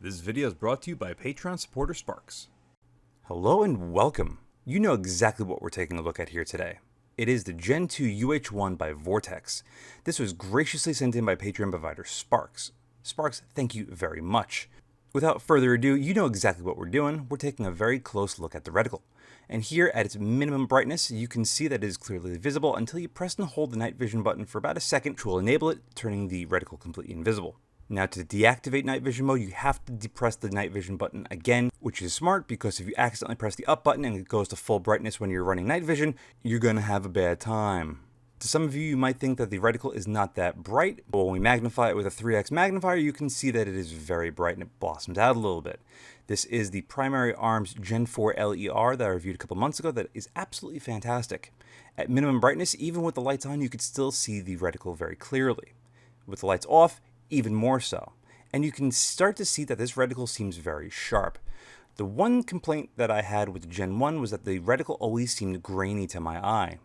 This video is brought to you by Patreon supporter Sparks. Hello and welcome. You know exactly what we're taking a look at here today. It is the Gen 2 UH-1 by Vortex. This was graciously sent in by Patreon provider Sparks. Sparks, thank you very much. Without further ado, you know exactly what we're doing. We're taking a very close look at the reticle. And here at its minimum brightness, you can see that it is clearly visible until you press and hold the night vision button for about a second, which will enable it, turning the reticle completely invisible. Now to deactivate night vision mode, you have to depress the night vision button again, which is smart because if you accidentally press the up button and it goes to full brightness when you're running night vision, you're going to have a bad time. To some of you, you might think that the reticle is not that bright, but when we magnify it with a 3x magnifier, you can see that it is very bright and it blossoms out a little bit. This is the Primary Arms Gen 4 LER that I reviewed a couple months ago that is absolutely fantastic. At minimum brightness, even with the lights on, you could still see the reticle very clearly. With the lights off, even more so. And you can start to see that this reticle seems very sharp. The one complaint that I had with the Gen 1 was that the reticle always seemed grainy to my eye.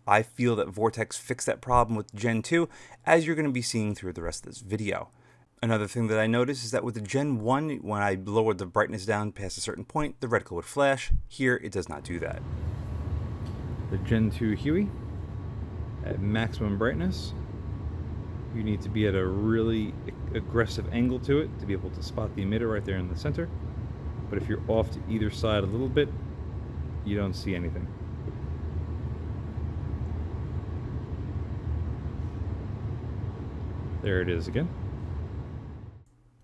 I feel that Vortex fixed that problem with Gen 2, as you're going to be seeing through the rest of this video. Another thing that I noticed is that with the Gen 1, when I lowered the brightness down past a certain point, the reticle would flash. Here, it does not do that. The Gen 2 Huey at maximum brightness. You need to be at a really aggressive angle to it to be able to spot the emitter right there in the center. But if you're off to either side a little bit, you don't see anything. There it is again.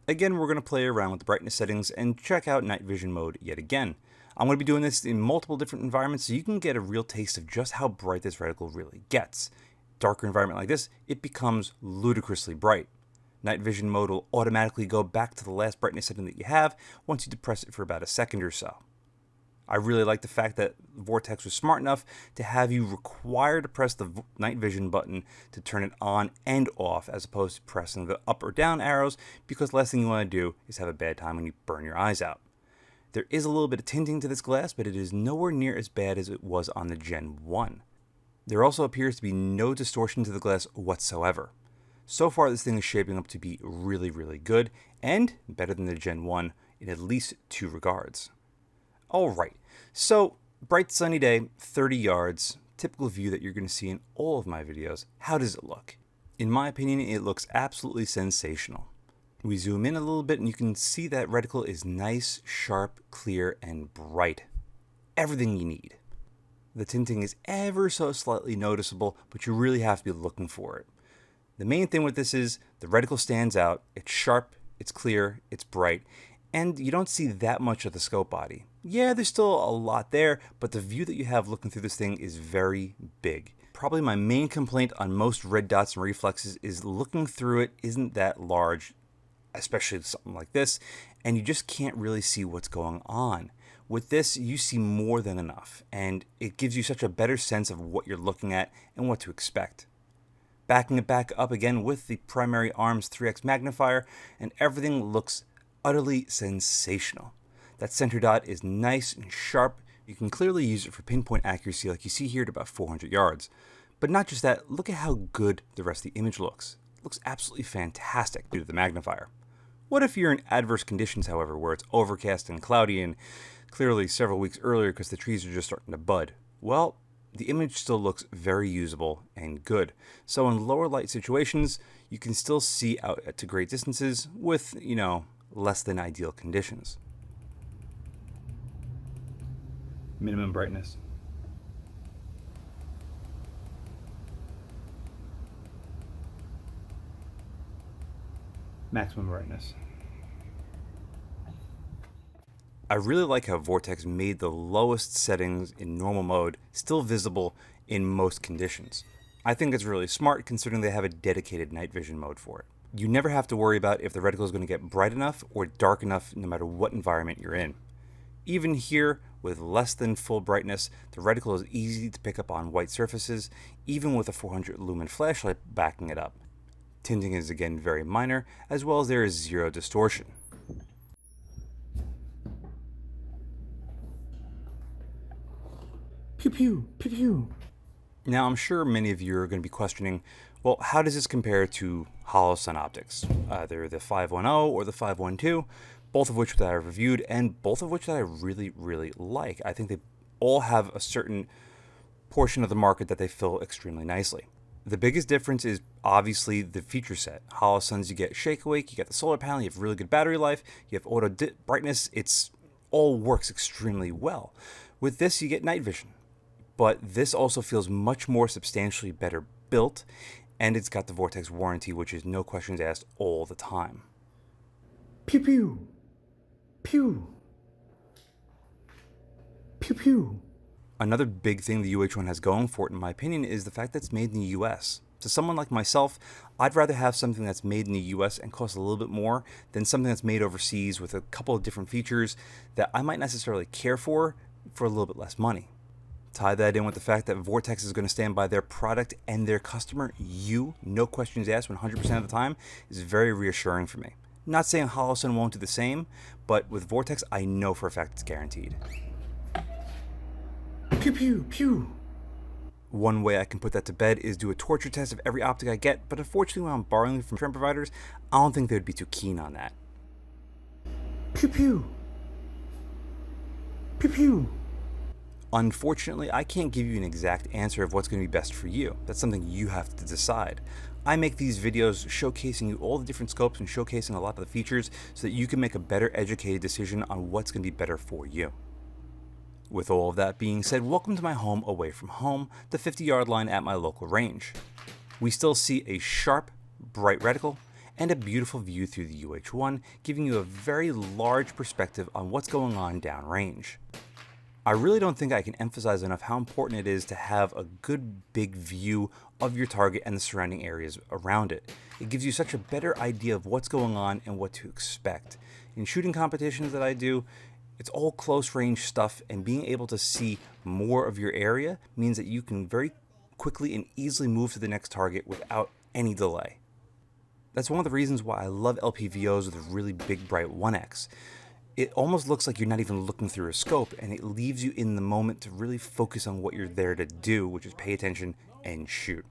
Again, we're going to play around with the brightness settings and check out night vision mode yet again. I'm going to be doing this in multiple different environments so you can get a real taste of just how bright this reticle really gets. Darker environment like this, it becomes ludicrously bright. Night vision mode will automatically go back to the last brightness setting that you have once you depress it for about a second or so. I really like the fact that Vortex was smart enough to have you require to press the night vision button to turn it on and off as opposed to pressing the up or down arrows, because the last thing you want to do is have a bad time when you burn your eyes out. There is a little bit of tinting to this glass, but it is nowhere near as bad as it was on the Gen 1. There also appears to be no distortion to the glass whatsoever. So far this thing is shaping up to be really, really good, and better than the Gen 1 in at least two regards. Alright, so bright sunny day, 30 yards, typical view that you're going to see in all of my videos. How does it look? In my opinion, it looks absolutely sensational. We zoom in a little bit and you can see that reticle is nice, sharp, clear, and bright. Everything you need. The tinting is ever so slightly noticeable, but you really have to be looking for it. The main thing with this is the reticle stands out, it's sharp, it's clear, it's bright, and you don't see that much of the scope body. Yeah, there's still a lot there, but the view that you have looking through this thing is very big. Probably my main complaint on most red dots and reflexes is looking through it isn't that large, especially something like this, and you just can't really see what's going on. With this, you see more than enough, and it gives you such a better sense of what you're looking at and what to expect. Backing it back up again with the Primary Arms 3x magnifier, and everything looks utterly sensational. That center dot is nice and sharp. You can clearly use it for pinpoint accuracy like you see here at about 400 yards. But not just that, look at how good the rest of the image looks. It looks absolutely fantastic due to the magnifier. What if you're in adverse conditions, however, where it's overcast and cloudy and clearly several weeks earlier because the trees are just starting to bud? Well, the image still looks very usable and good. So in lower light situations, you can still see out to great distances with, less than ideal conditions. Minimum brightness. Maximum brightness. I really like how Vortex made the lowest settings in normal mode still visible in most conditions. I think it's really smart considering they have a dedicated night vision mode for it. You never have to worry about if the reticle is going to get bright enough or dark enough no matter what environment you're in. Even here, with less than full brightness, the reticle is easy to pick up on white surfaces, even with a 400 lumen flashlight backing it up. Tinting is again very minor, as well as there is zero distortion. Pew pew, pew pew. Now I'm sure many of you are going to be questioning, well, how does this compare to hollow sun optics, either the 510 or the 512? both of which that I've reviewed and both of which that I really, really like. I think they all have a certain portion of the market that they fill extremely nicely. The biggest difference is obviously the feature set. HoloSuns, you get Shake Awake, you get the solar panel, you have really good battery life, you have auto brightness. It's all works extremely well. With this, you get night vision, but this also feels much more substantially better built, and it's got the Vortex warranty, which is no questions asked all the time. Pew pew. Pew. Pew pew. Another big thing the UH-1 has going for it, in my opinion, is the fact that it's made in the US. To someone like myself, I'd rather have something that's made in the US and costs a little bit more than something that's made overseas with a couple of different features that I might necessarily care for a little bit less money. Tie that in with the fact that Vortex is going to stand by their product and their customer, you, no questions asked 100% of the time, is very reassuring for me. Not saying HoloSun won't do the same, but with Vortex, I know for a fact it's guaranteed. Pew pew pew. One way I can put that to bed is do a torture test of every optic I get, but unfortunately when I'm borrowing from trend providers, I don't think they would be too keen on that. Pew pew. Pew pew. Unfortunately, I can't give you an exact answer of what's going to be best for you. That's something you have to decide. I make these videos showcasing you all the different scopes and showcasing a lot of the features so that you can make a better educated decision on what's going to be better for you. With all of that being said, welcome to my home away from home, the 50-yard line at my local range. We still see a sharp, bright reticle and a beautiful view through the UH-1, giving you a very large perspective on what's going on downrange. I really don't think I can emphasize enough how important it is to have a good big view of your target and the surrounding areas around it. It gives you such a better idea of what's going on and what to expect. In shooting competitions that I do, it's all close range stuff, and being able to see more of your area means that you can very quickly and easily move to the next target without any delay. That's one of the reasons why I love LPVOs with a really big bright 1x. It almost looks like you're not even looking through a scope, and it leaves you in the moment to really focus on what you're there to do, which is pay attention and shoot.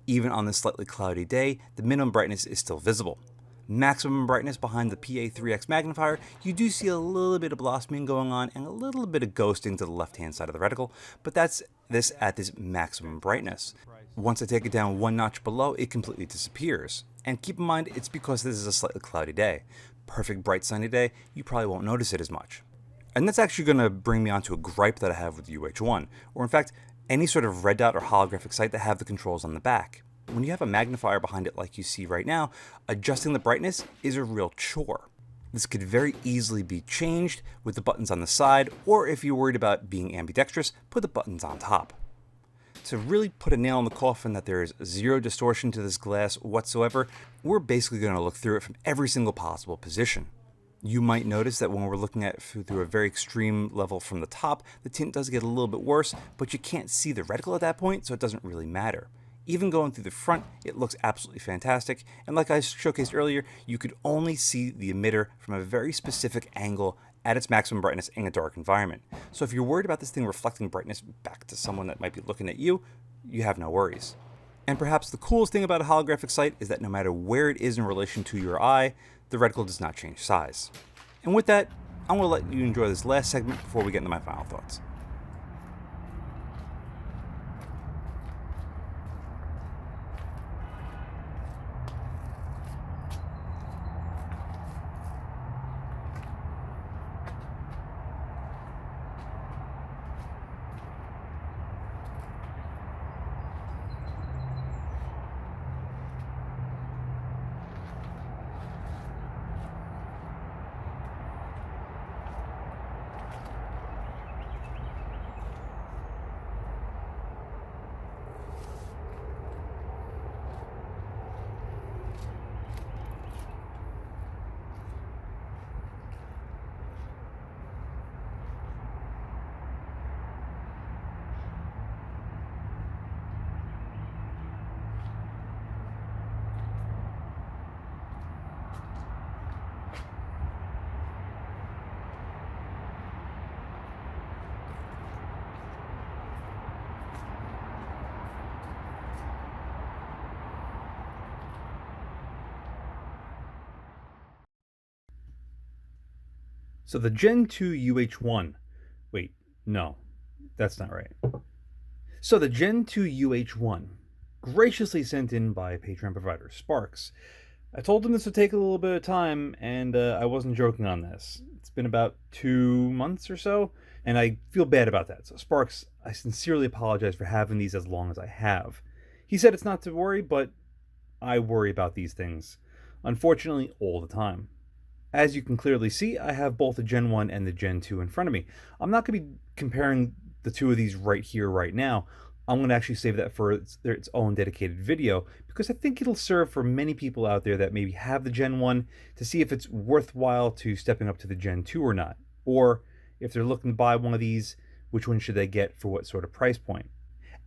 Even on this slightly cloudy day, the minimum brightness is still visible. Maximum brightness behind the PA3X magnifier, you do see a little bit of blossoming going on and a little bit of ghosting to the left-hand side of the reticle, but that's this at this maximum brightness. Once I take it down one notch below, it completely disappears. And keep in mind, it's because this is a slightly cloudy day. Perfect bright sunny day, you probably won't notice it as much. And that's actually going to bring me onto a gripe that I have with UH-1, or in fact, any sort of red dot or holographic sight that have the controls on the back. When you have a magnifier behind it like you see right now, adjusting the brightness is a real chore. This could very easily be changed with the buttons on the side, or if you're worried about being ambidextrous, put the buttons on top. To really put a nail in the coffin that there is zero distortion to this glass whatsoever, we're basically going to look through it from every single possible position. You might notice that when we're looking at through a very extreme level from the top, the tint does get a little bit worse, but you can't see the reticle at that point, so it doesn't really matter. Even going through the front, it looks absolutely fantastic, and like I showcased earlier, you could only see the emitter from a very specific angle at its maximum brightness in a dark environment. So if you're worried about this thing reflecting brightness back to someone that might be looking at you, you have no worries. And perhaps the coolest thing about a holographic sight is that no matter where it is in relation to your eye, the reticle does not change size. And with that, I'm going to let you enjoy this last segment before we get into my final thoughts. So the Gen 2 UH-1, wait, no, that's not right. So the Gen 2 UH-1, graciously sent in by Patreon provider Sparks. I told him this would take a little bit of time, and I wasn't joking on this. It's been about 2 months or so, and I feel bad about that. So Sparks, I sincerely apologize for having these as long as I have. He said it's not to worry, but I worry about these things, unfortunately, all the time. As you can clearly see, I have both the Gen 1 and the Gen 2 in front of me. I'm not going to be comparing the two of these right here, right now. I'm going to actually save that for its own dedicated video, because I think it'll serve for many people out there that maybe have the Gen 1 to see if it's worthwhile to stepping up to the Gen 2 or not. Or if they're looking to buy one of these, which one should they get for what sort of price point?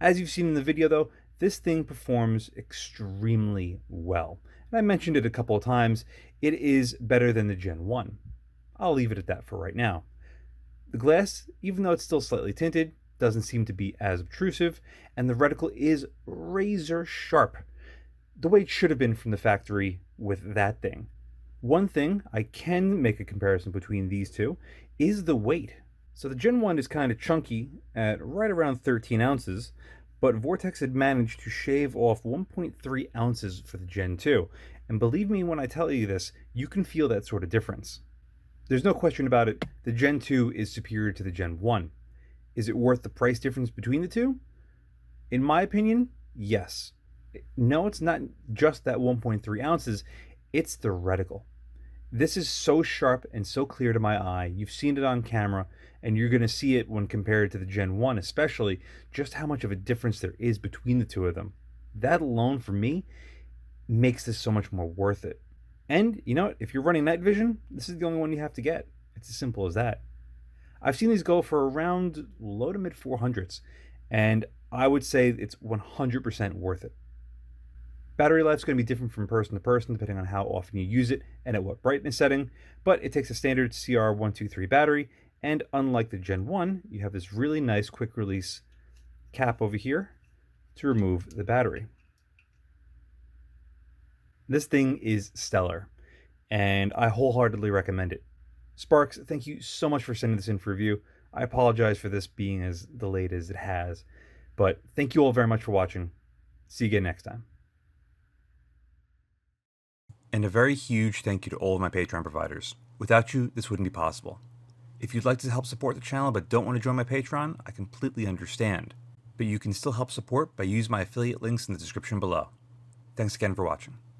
As you've seen in the video though, this thing performs extremely well. And I mentioned it a couple of times, it is better than the Gen 1. I'll leave it at that for right now. The glass, even though it's still slightly tinted, doesn't seem to be as obtrusive, and the reticle is razor sharp, the way it should have been from the factory with that thing. One thing I can make a comparison between these two is the weight. So the Gen 1 is kind of chunky at right around 13 ounces, but Vortex had managed to shave off 1.3 ounces for the Gen 2. And believe me when I tell you this, you can feel that sort of difference. There's no question about it, the Gen 2 is superior to the Gen 1. Is it worth the price difference between the two? In my opinion, yes. No, it's not just that 1.3 ounces, it's the reticle. This is so sharp and so clear to my eye. You've seen it on camera, and you're going to see it when compared to the Gen 1, especially just how much of a difference there is between the two of them. That alone, for me, makes this so much more worth it. And, you know what? If you're running night vision, this is the only one you have to get. It's as simple as that. I've seen these go for around low to mid 400s, and I would say it's 100% worth it. Battery life's going to be different from person to person depending on how often you use it and at what brightness setting, but it takes a standard CR123 battery, and unlike the Gen 1, you have this really nice quick release cap over here to remove the battery. This thing is stellar, and I wholeheartedly recommend it. Sparks, thank you so much for sending this in for review. I apologize for this being as delayed as it has, but thank you all very much for watching. See you again next time. And a very huge thank you to all of my Patreon providers. Without you, this wouldn't be possible. If you'd like to help support the channel but don't want to join my Patreon, I completely understand. But you can still help support by using my affiliate links in the description below. Thanks again for watching.